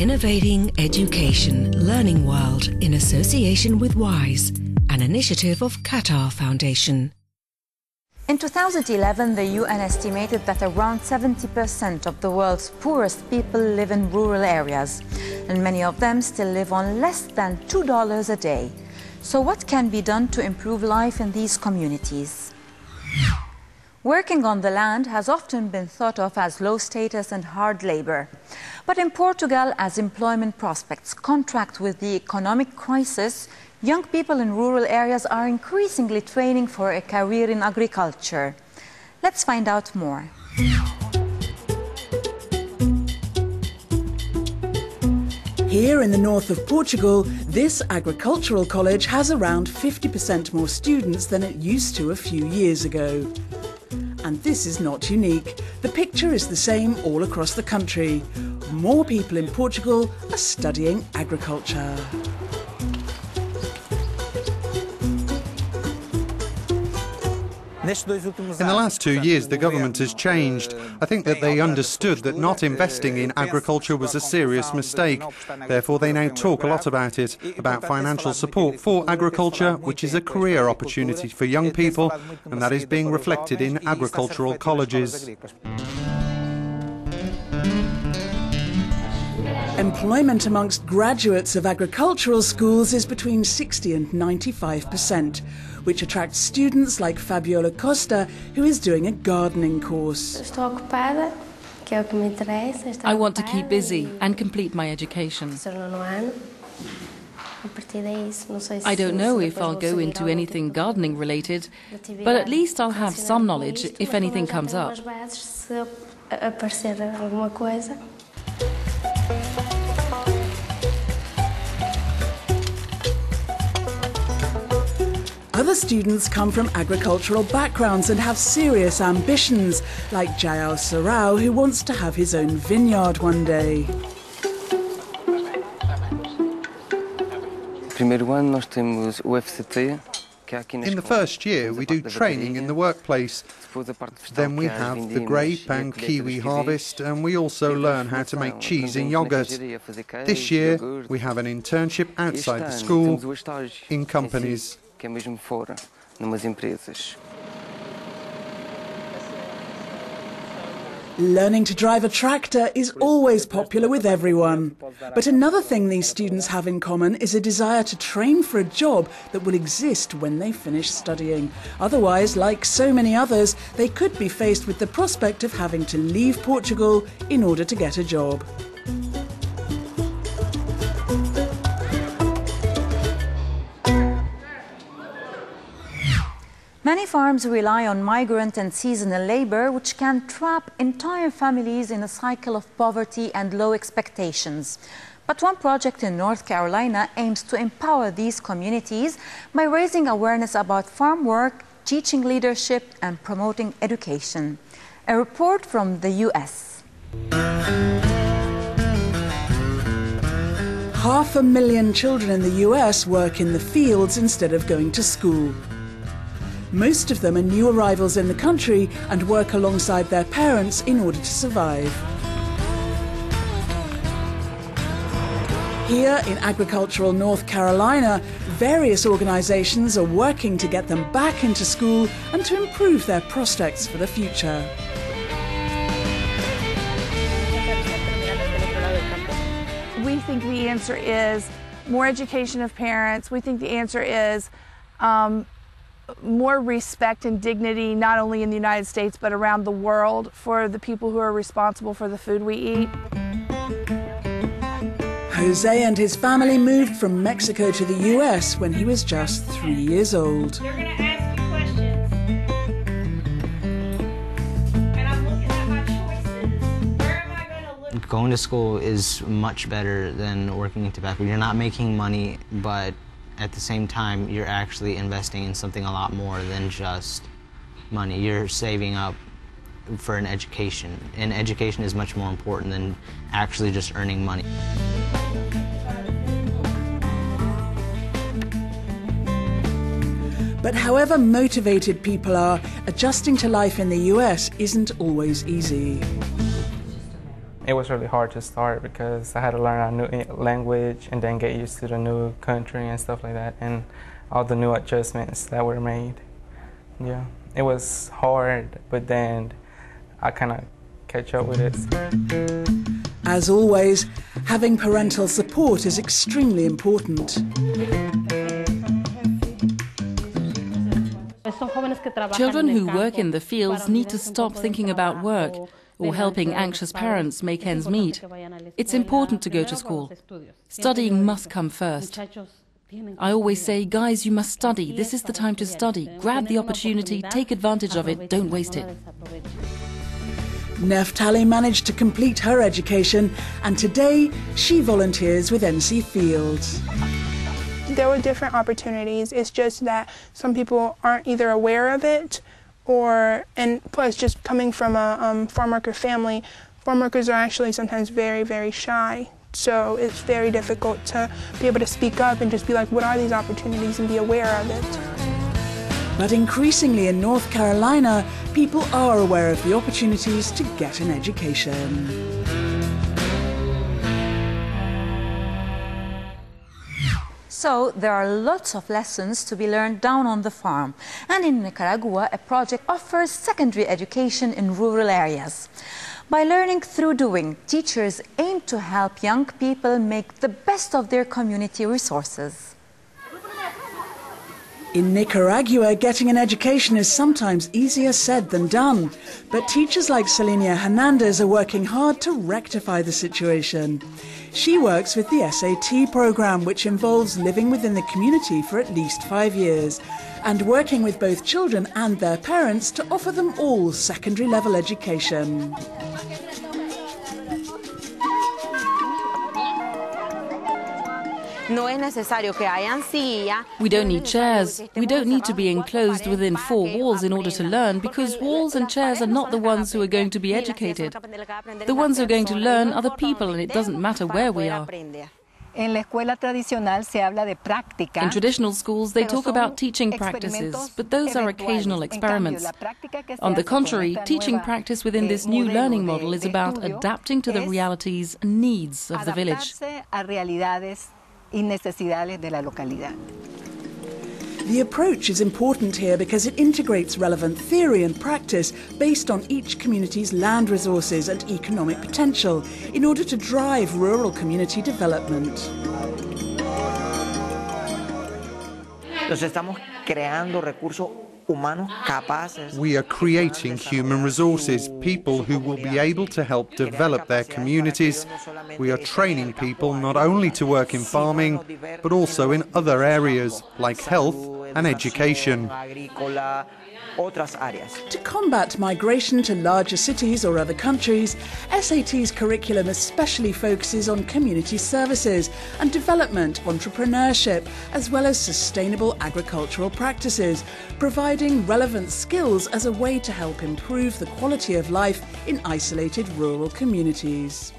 Innovating Education Learning World in association with WISE, an initiative of Qatar Foundation. In 2011, the UN estimated that around 70% of the world's poorest people live in rural areas, and many of them still live on less than $2 a day. So what can be done to improve life in these communities? Working on the land has often been thought of as low status and hard labor. But in Portugal, as employment prospects contract with the economic crisis, young people in rural areas are increasingly training for a career in agriculture. Let's find out more. Here in the north of Portugal, this agricultural college has around 50% more students than it used to a few years ago. And this is not unique. The picture is the same all across the country. More people in Portugal are studying agriculture. In the last 2 years, the government has changed. I think that they understood that not investing in agriculture was a serious mistake. Therefore, they now talk a lot about it, about financial support for agriculture, which is a career opportunity for young people, and that is being reflected in agricultural colleges. Employment amongst graduates of agricultural schools is between 60 and 95%, which attracts students like Fabiola Costa, who is doing a gardening course. I want to keep busy and complete my education. I don't know if I'll go into anything gardening related, but at least I'll have some knowledge if anything comes up. Other students come from agricultural backgrounds and have serious ambitions, like Jael Sarau, who wants to have his own vineyard one day. In the first year, we do training in the workplace. Then we have the grape and kiwi harvest, and we also learn how to make cheese and yogurt. This year, we have an internship outside the school in companies. Learning to drive a tractor is always popular with everyone. But another thing these students have in common is a desire to train for a job that will exist when they finish studying. Otherwise, like so many others, they could be faced with the prospect of having to leave Portugal in order to get a job. Many farms rely on migrant and seasonal labor, which can trap entire families in a cycle of poverty and low expectations. But one project in North Carolina aims to empower these communities by raising awareness about farm work, teaching leadership, and promoting education. A report from the US. 500,000 children in the US work in the fields instead of going to school. Most of them are new arrivals in the country and work alongside their parents in order to survive. Here in agricultural North Carolina, various organizations are working to get them back into school and to improve their prospects for the future. We think the answer is more education of parents. We think the answer is more respect and dignity, not only in the United States, but around the world for the people who are responsible for the food we eat. Jose and his family moved from Mexico to the US when he was just 3 years old. They're going to ask me questions. And I'm looking at my choices. Where am I going to look? Going to school is much better than working in tobacco. You're not making money, but at the same time, you're actually investing in something a lot more than just money. You're saving up for an education, and education is much more important than actually just earning money. But however motivated people are, adjusting to life in the US isn't always easy. It was really hard to start because I had to learn a new language and then get used to the new country and stuff like that, and all the new adjustments that were made. Yeah, it was hard, but then I kind of catch up with it. As always, having parental support is extremely important. Children who work in the fields need to stop thinking about work or helping anxious parents make ends meet. It's important to go to school. Studying must come first. I always say, guys, you must study. This is the time to study. Grab the opportunity, take advantage of it, don't waste it. Neftali managed to complete her education, and today she volunteers with NC Fields. There were different opportunities. It's just that some people aren't either aware of it, and plus just coming from a farm worker family, farm workers are actually sometimes very, very shy. So it's very difficult to be able to speak up and just be like, what are these opportunities, and be aware of it. But increasingly in North Carolina, people are aware of the opportunities to get an education. So there are lots of lessons to be learned down on the farm. And in Nicaragua, a project offers secondary education in rural areas. By learning through doing, teachers aim to help young people make the best of their community resources. In Nicaragua, getting an education is sometimes easier said than done. But teachers like Selenia Hernandez are working hard to rectify the situation. She works with the SAT program, which involves living within the community for at least 5 years, and working with both children and their parents to offer them all secondary level education. We don't need chairs. We don't need to be enclosed within 4 walls in order to learn, because walls and chairs are not the ones who are going to be educated. The ones who are going to learn are the people, and it doesn't matter where we are. In traditional schools, they talk about teaching practices, but those are occasional experiments. On the contrary, teaching practice within this new learning model is about adapting to the realities and needs of the village. The approach is important here because it integrates relevant theory and practice based on each community's land resources and economic potential in order to drive rural community development. We are creating human resources, people who will be able to help develop their communities. We are training people not only to work in farming, but also in other areas like health and education. To combat migration to larger cities or other countries, SAT's curriculum especially focuses on community services and development, entrepreneurship, as well as sustainable agricultural practices, providing relevant skills as a way to help improve the quality of life in isolated rural communities.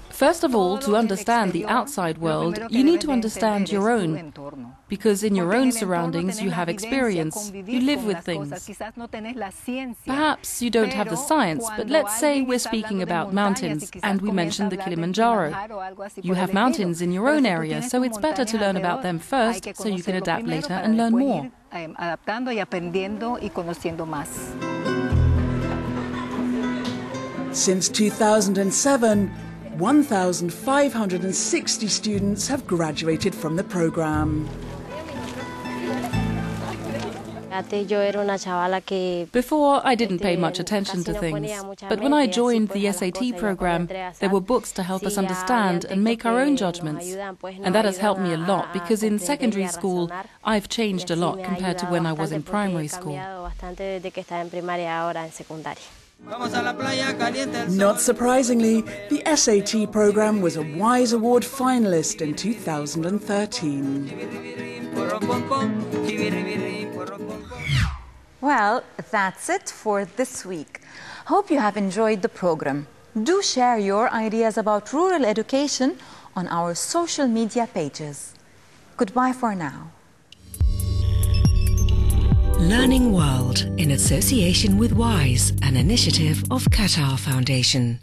First of all, to understand the outside world, you need to understand your own. Because in your own surroundings you have experience, you live with things. Perhaps you don't have the science, but let's say we're speaking about mountains and we mentioned the Kilimanjaro. You have mountains in your own area, so it's better to learn about them first so you can adapt later and learn more. Since 2007, 1,560 students have graduated from the program. Before, I didn't pay much attention to things, but when I joined the SAT program, there were books to help us understand and make our own judgments. And that has helped me a lot, because in secondary school, I've changed a lot compared to when I was in primary school. Not surprisingly, the SAT program was a WISE Award finalist in 2013. Well, that's it for this week. Hope you have enjoyed the program. Do share your ideas about rural education on our social media pages. Goodbye for now. Learning World in association with WISE, an initiative of Qatar Foundation.